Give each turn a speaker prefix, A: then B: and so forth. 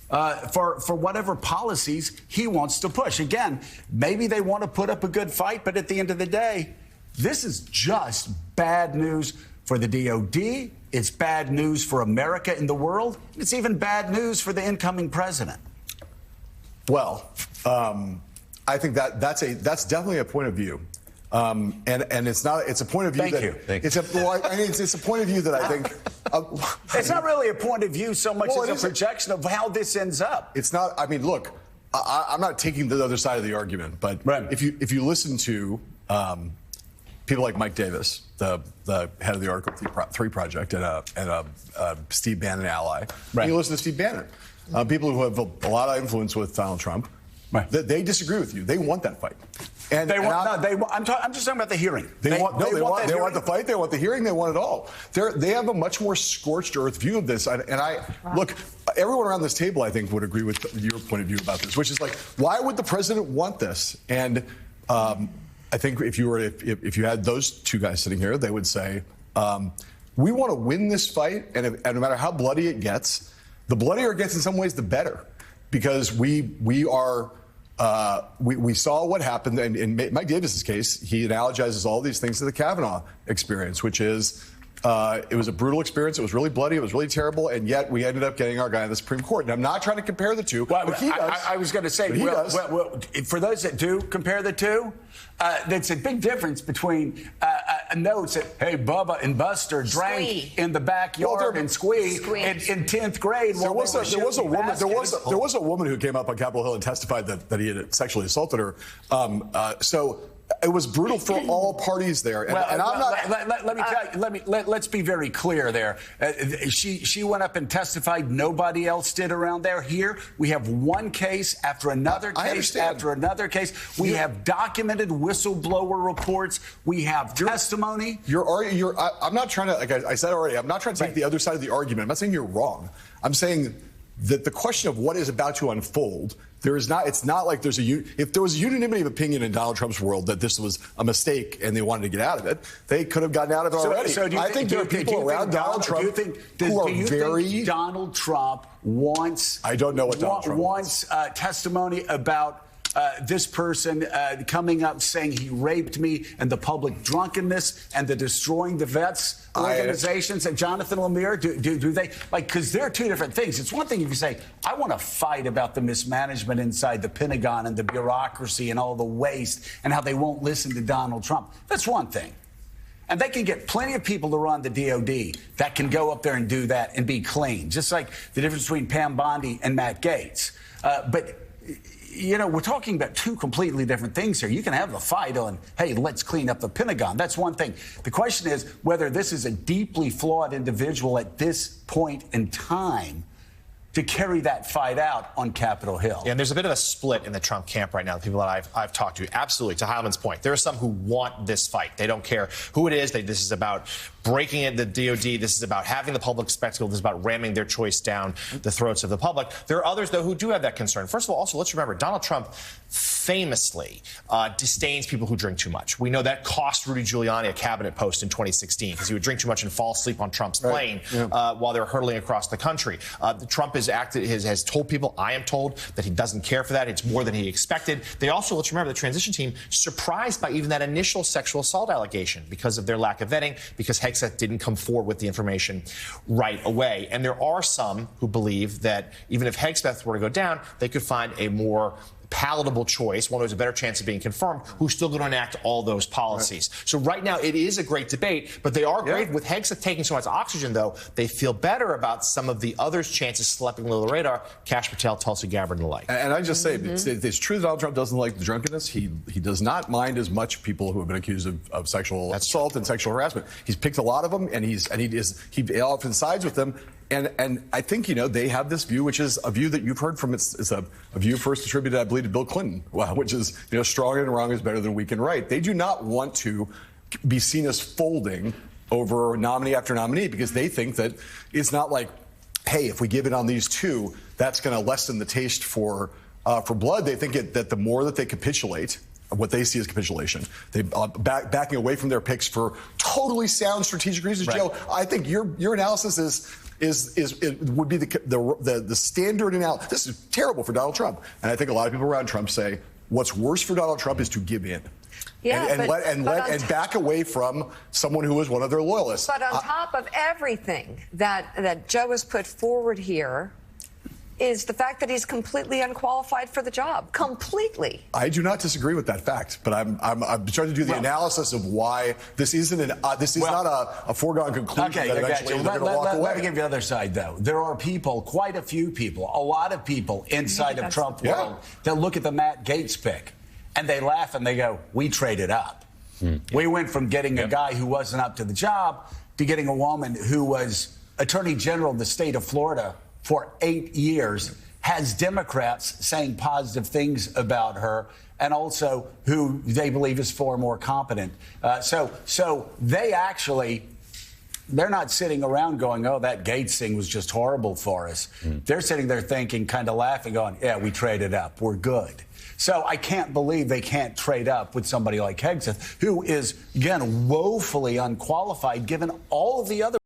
A: for whatever policies he wants to push. Again, maybe they want to put up a good fight, but at the end of the day, this is just bad news for the DOD. It's bad news for America and the world. It's even bad news for the incoming president.
B: Well, I think that's definitely a point of view. And it's a point of view it's a point of view that I think
A: it's not really a point of view so much as a projection of how this ends up.
B: It's not. I mean, look, I'm not taking the other side of the argument, but if you listen to people like Mike Davis, the head of the Article 3 Project and Steve Bannon ally, and you listen to Steve Bannon, people who have a lot of influence with Donald Trump, they disagree with you. They want that fight. And
A: I'm just talking about the hearing.
B: They want the fight. They want the hearing. They want it all. They have a much more scorched earth view of this. Look, everyone around this table, I think, would agree with your point of view about this, which is like, why would the president want this? And I think if you had those two guys sitting here, they would say, we want to win this fight, and no matter how bloody it gets, the bloodier it gets in some ways, the better, because we saw what happened. And in Mike Davis's case, he analogizes all these things to the Kavanaugh experience, which is it was a brutal experience. It was really bloody. It was really terrible. And yet we ended up getting our guy in the Supreme Court. And I'm not trying to compare the two.
A: Well, but he does. I was going to say, for those that do compare the two, there's a big difference between notes that, hey, Bubba and Buster drank in the backyard and squee in 10th grade.
B: There was a woman who came up on Capitol Hill and testified that he had sexually assaulted her. So it was brutal for all parties there.
A: Let's be very clear there. She went up and testified. Nobody else did around there. Here, we have one case after another case after another case. We have documented whistleblower reports. We have testimony.
B: I'm not trying to, like I said already, I'm not trying to take the other side of the argument. I'm not saying you're wrong. I'm saying that the question of what is about to unfold, it's not like if there was a unanimity of opinion in Donald Trump's world that this was a mistake and they wanted to get out of it, they could have gotten out of it already.
A: I
B: think there are people around Donald Trump who are very.
A: Donald Trump wants.
B: I don't know what Donald Trump
A: wants testimony about this person coming up saying he raped me, and the public drunkenness and the destroying the vets organizations and Jonathan Lemire. Do they because there are two different things. It's one thing if you say, I want to fight about the mismanagement inside the Pentagon and the bureaucracy and all the waste and how they won't listen to Donald Trump. That's one thing. And they can get plenty of people to run the DOD that can go up there and do that and be clean, just like the difference between Pam Bondi and Matt Gaetz. But we're talking about two completely different things here. You can have the fight on, hey, let's clean up the Pentagon. That's one thing. The question is whether this is a deeply flawed individual at this point in time to carry that fight out on Capitol Hill.
C: Yeah, and there's a bit of a split in the Trump camp right now, the people that I've talked to. Absolutely, to Hyman's point. There are some who want this fight. They don't care who it is. This is about breaking the DOD. This is about having the public spectacle. This is about ramming their choice down the throats of the public. There are others, though, who do have that concern. First of all, also, let's remember, Donald Trump famously disdains people who drink too much. We know that cost Rudy Giuliani a cabinet post in 2016 because he would drink too much and fall asleep on Trump's plane while they were hurtling across the country. Trump has told people, I am told, that he doesn't care for that. It's more than he expected. They also, let's remember, the transition team, surprised by even that initial sexual assault allegation because of their lack of vetting, because Hegseth didn't come forward with the information right away. And there are some who believe that even if Hegseth were to go down, they could find a more palatable choice, one who has a better chance of being confirmed, who's still going to enact all those policies. So right now, it is a great debate, but they are great. With Hegseth taking so much oxygen, though, they feel better about some of the others' chances slipping below the radar, Kash Patel, Tulsi Gabbard, and the like.
B: And I just say, it's true that Donald Trump doesn't like the drunkenness. He does not mind as much people who have been accused of sexual assault and sexual harassment. He's picked a lot of them, and he often sides with them. And I think, they have this view, which is a view that you've heard from. It's a view first attributed, I believe, to Bill Clinton, which is, strong and wrong is better than weak and right. They do not want to be seen as folding over nominee after nominee because they think that it's not like, hey, if we give it on these two, that's going to lessen the taste for blood. They think that the more that they capitulate, what they see as capitulation, they backing away from their picks for totally sound strategic reasons. Joe, I think your analysis is would be the standard analysis. This is terrible for Donald Trump, and I think a lot of people around Trump say what's worse for Donald Trump is to give in.
D: Yeah,
B: and back away from someone who is one of their loyalists.
D: But on top of everything that Joe has put forward here is the fact that he's completely unqualified for the job. Completely.
B: I do not disagree with that fact, but I'm trying to do the analysis of why this isn't not a foregone conclusion that eventually they're going to walk away.
A: Let me give you the other side, though. There are people, quite a few people, a lot of people inside of Trump world that look at the Matt Gaetz pick and they laugh and they go, "We traded up. We went from getting a guy who wasn't up to the job to getting a woman who was Attorney General of the state of Florida for 8 years, has Democrats saying positive things about her, and also who they believe is far more competent." So they actually, they're not sitting around going, "Oh, that Gaetz thing was just horrible for us." They're sitting there thinking, kind of laughing, going, "Yeah, we traded up. We're good." So I can't believe they can't trade up with somebody like Hegseth, who is, again, woefully unqualified given all of the other